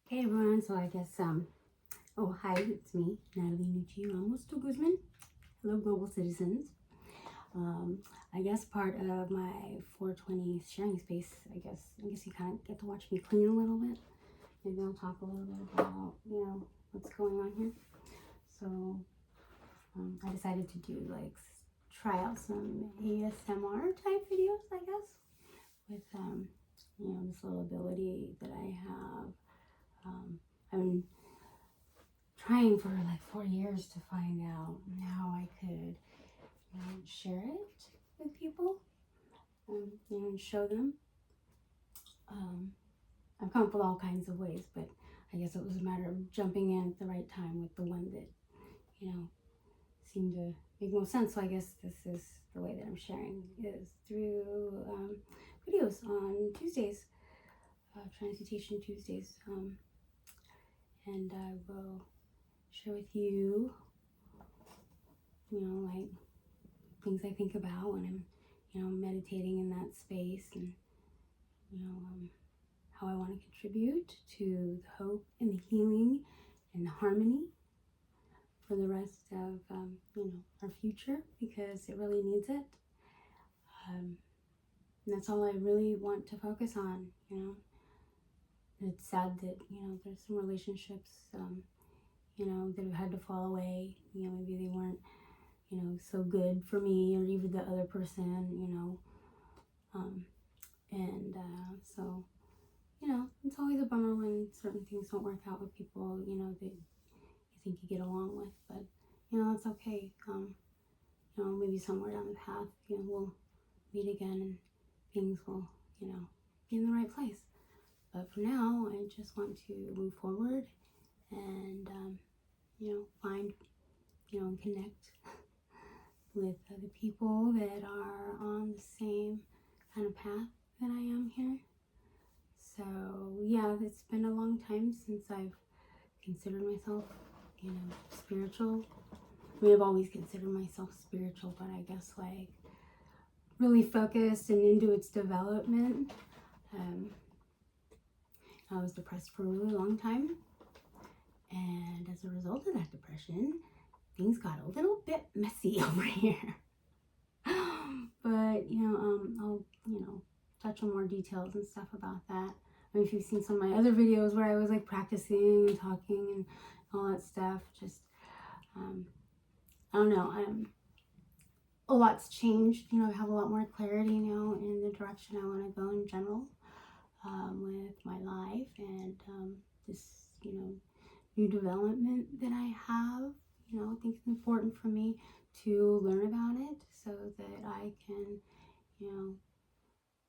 Hey everyone, so I guess, oh hi, it's me, Natalie, Nucci, Ramos to Guzman. Hello global citizens. I guess part of my 420 sharing space, I guess you kind of get to watch me clean a little bit. Maybe I'll talk a little bit about, what's going on here. So, I decided to do try out some ASMR type videos, I guess, with, this little ability that I have. I've been trying for 4 years to find out how I could share it with people, and show them. I've come up with all kinds of ways, but I guess it was a matter of jumping in at the right time with the one that, seemed to make most sense. So I guess this is the way that I'm sharing, is through videos on Tuesdays, Transcendental Tuesdays. And I will share with you, things I think about when I'm, meditating in that space, and, how I want to contribute to the hope and the healing and the harmony for the rest of, our future, because it really needs it. And that's all I really want to focus on, It's sad that, there's some relationships, that have had to fall away. Maybe they weren't, so good for me or even the other person, so, it's always a bummer when certain things don't work out with people, that you think you get along with, but, it's okay. Maybe somewhere down the path, we'll meet again and things will, be in the right place. But for now, I just want to move forward and, find, and connect with other people that are on the same kind of path that I am here. So, yeah, it's been a long time since I've considered myself, spiritual. I mean, I've always considered myself spiritual, but I guess, really focused and into its development. I was depressed for a really long time, and as a result of that depression, things got a little bit messy over here. But, I'll, touch on more details and stuff about that. I mean, if you've seen some of my other videos where I was practicing and talking and all that stuff, just, I don't know, a lot's changed. I have a lot more clarity now in the direction I want to go in general. With my life and this, new development that I have. I think it's important for me to learn about it so that I can,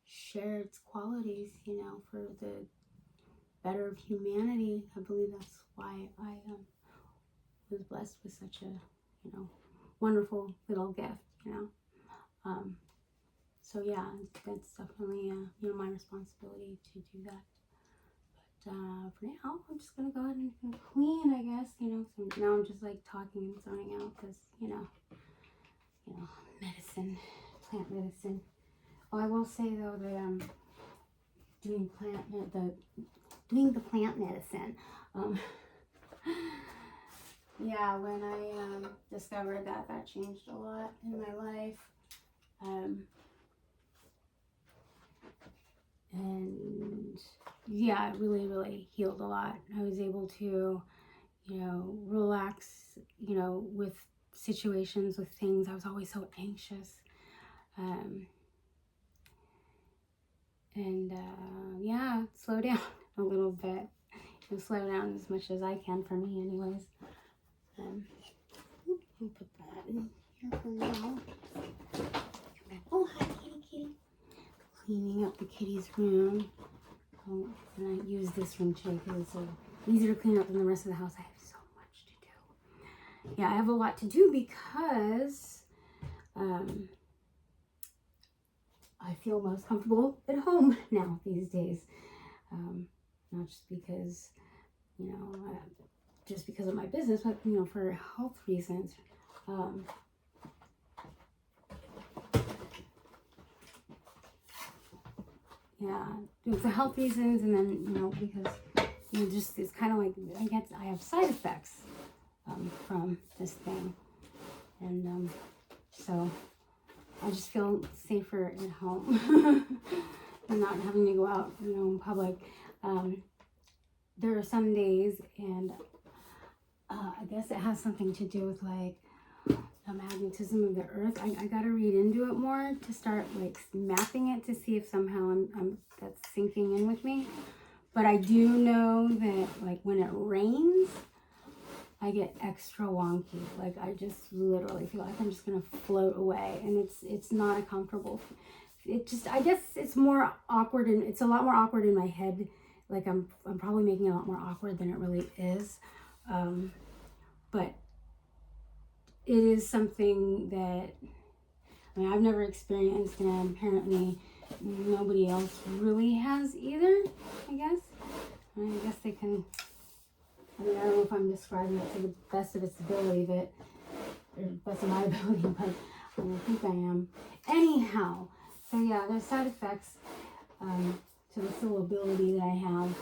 share its qualities, for the better of humanity. I believe that's why I was blessed with such a, wonderful little gift, So yeah, that's definitely, my responsibility to do that. But for now, I'm just gonna go ahead and clean, I guess, So now I'm just talking and zoning out because, medicine, plant medicine. Oh, I will say though that doing the plant medicine. Yeah, when I discovered that changed a lot in my life. And yeah, it really, really healed a lot. I was able to, relax, with situations, with things. I was always so anxious. Yeah, slow down a little bit. Slow down as much as I can for me anyways. I'll put that in here for now. Come back. Oh, hi, kitty. Cleaning up the kitty's room. Oh, and I use this room today because it's easier to clean up than the rest of the house. I have so much to do. Yeah, I have a lot to do because I feel most comfortable at home now these days. Not just because, just because of my business, but, for health reasons. Yeah, for health reasons, and then, because, just, it's kind of like, I have side effects from this thing. And so I just feel safer at home and not having to go out, in public. There are some days, and I guess it has something to do with like the magnetism of the earth. I gotta read into it more to start like mapping it to see if somehow that's sinking in with me. But I do know that like when it rains, I get extra wonky. Like I just literally feel like I'm just gonna float away, and it's not a comfortable. I guess it's more awkward, and it's a lot more awkward in my head. Like I'm probably making it a lot more awkward than it really is. But it is something that, I've never experienced, and apparently nobody else really has either, I guess. I guess they can, I don't know if I'm describing it to the best of its ability, or best of my ability, but I don't think I am. Anyhow, so yeah, there's side effects to this little ability that I have.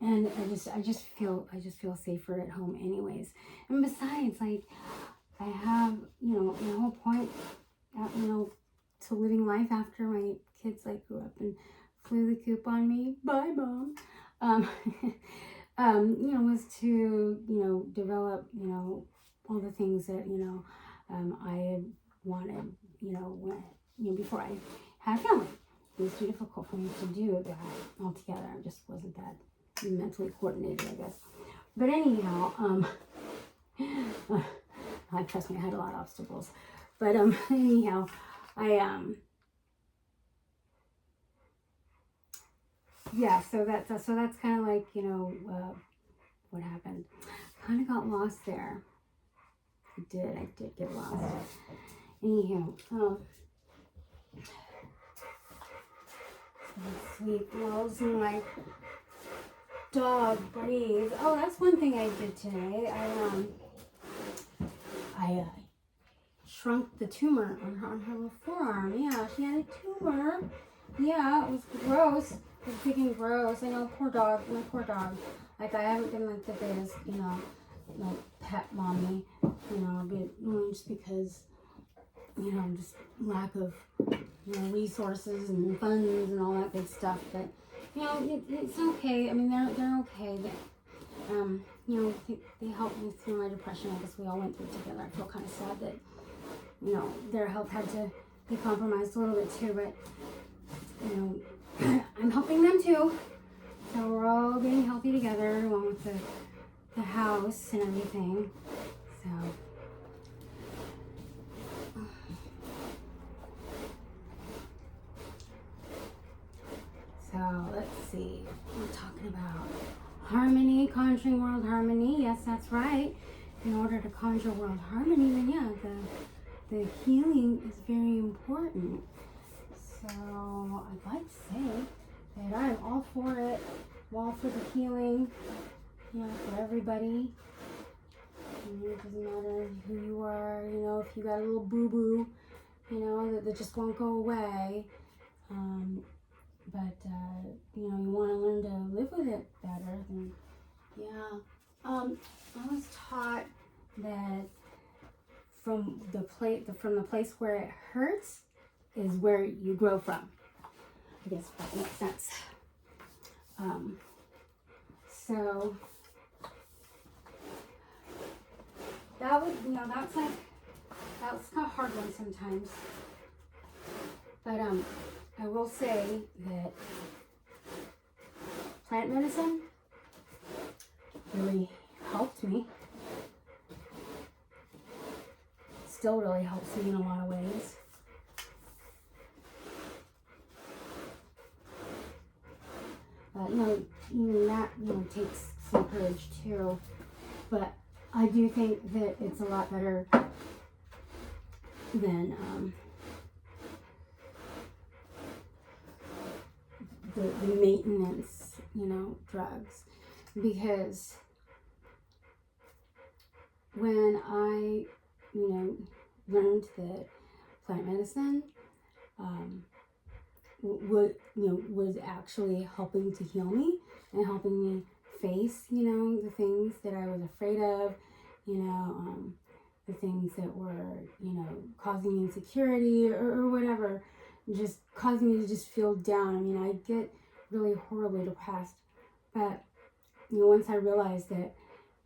And I just feel safer at home anyways. And besides, like, I have, the whole point, to living life after my kids, like, grew up and flew the coop on me. Bye, Mom. Was to, develop, all the things that, I had wanted, before I had family. It was too difficult for me to do that altogether. I just wasn't that mentally coordinated, I guess. But anyhow, I trust me, I had a lot of obstacles. But anyhow, so that's kind of like, what happened. Kind of got lost there. I did get lost. Anyhow, sweet girls, and my dog breathes. Oh, that's one thing I did today. I shrunk the tumor on her forearm. Yeah, she had a tumor. Yeah, it was gross. It was big and gross. I know, poor dog. My poor dog. Like, I haven't been like the biggest, like pet mommy, but just because, just lack of, resources and funds and all that good stuff. But it's okay. I mean, they're okay. They helped me through my depression. I guess we all went through it together. I feel kind of sad that, their health had to be compromised a little bit too. But, I'm helping them too. So we're all getting healthy together, along with the house and everything. So let's see. We're talking about harmony, conjuring world harmony. Yes, that's right. In order to conjure world harmony, then yeah, the healing is very important. So I'd like to say that I'm all for it. I'm all for the healing, for everybody. It doesn't matter who you are, if you got a little boo-boo, that just won't go away. But you want to learn to live with it better, then yeah. I was taught that from the place where it hurts is where you grow from. I guess that makes sense. So that was, that's kind of a hard one sometimes. But I will say that plant medicine really helped me. Still really helps me in a lot of ways. Even that, takes some courage too. But I do think that it's a lot better than the maintenance, drugs. Because when I, learned that plant medicine was actually helping to heal me and helping me face, the things that I was afraid of, the things that were, causing insecurity or whatever, just causing me to just feel down. I mean, I get really horribly depressed, but, once I realized that,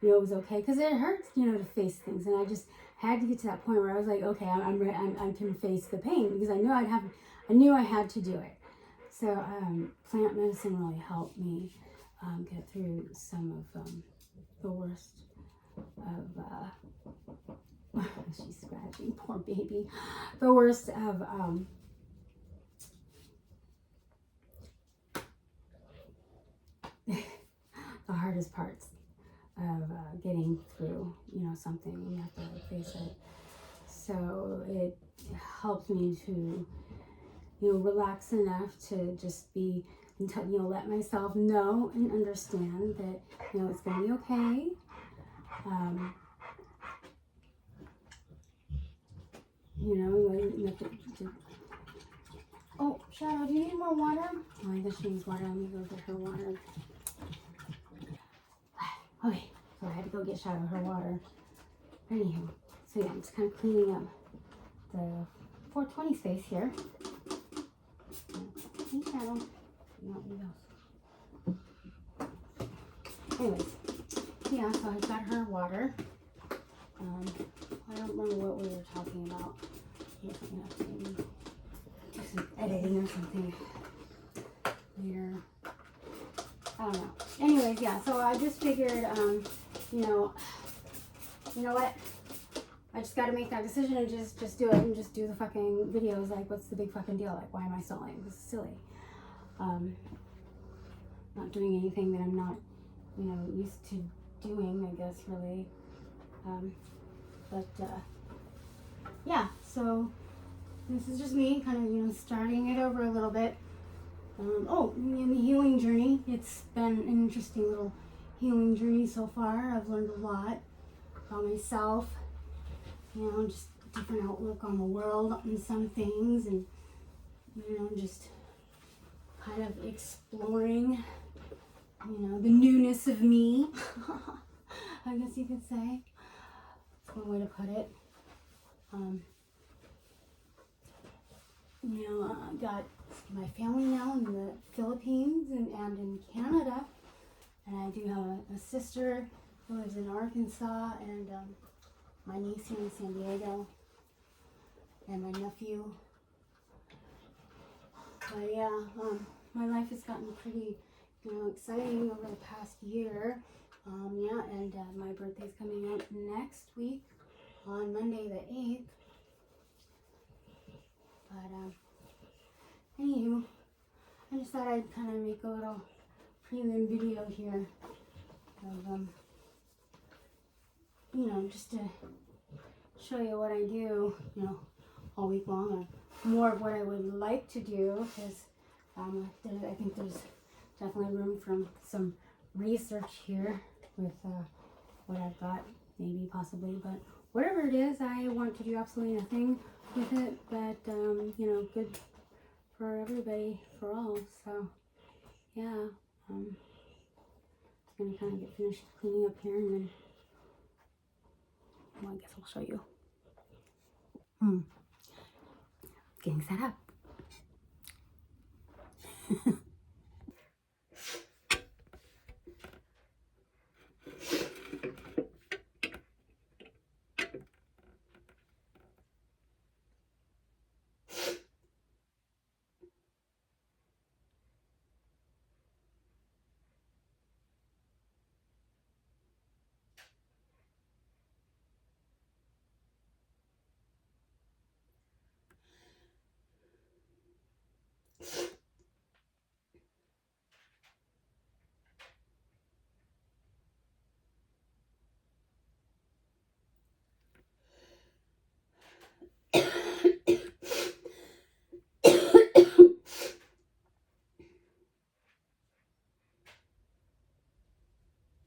it was okay, because it hurts, to face things, and I just had to get to that point where I was like, okay, I can face the pain, because I knew I had to do it. So plant medicine really helped me get through some of the worst of she's scratching, poor baby, the worst of the hardest parts of getting through, something, and you have to face it. So it helps me to, relax enough to just be, let myself know and understand that, it's going to be okay. Oh, Shadow, do you need more water? Oh, I guess she needs water. Let me go get her water. Okay, so I had to go get Shadow her water. Anywho, so yeah, I'm just kind of cleaning up the 420 space here. Hey, Shadow. Anyways, yeah, so I've got her water. I don't remember what we were talking about. Maybe do some editing or something later. I don't know. Anyways, yeah, so I just figured, you know what? I just got to make that decision and just do it and just do the fucking videos. Like, what's the big fucking deal? Like, why am I stalling? This is silly. Not doing anything that I'm not, used to doing, I guess, really. Yeah, so this is just me kind of, starting it over a little bit. In the healing journey, it's been an interesting little healing journey so far. I've learned a lot about myself, just a different outlook on the world and some things, and, just kind of exploring, the newness of me, I guess you could say. That's one way to put it. I got my family now in the Philippines and in Canada, and I do have a sister who lives in Arkansas, and my niece here in San Diego, and my nephew. But yeah, my life has gotten pretty, exciting over the past year. And my birthday's coming up next week on Monday the 8th. But anywho, I just thought I'd kind of make a little prelim video here of just to show you what I do, all week long, or more of what I would like to do, because I think there's definitely room for some research here with what I've got, maybe, possibly, but whatever it is, I want to do absolutely nothing with it, but good for everybody, for all. So yeah, just gonna kind of get finished cleaning up here, and then I guess I'll show you. Getting set up.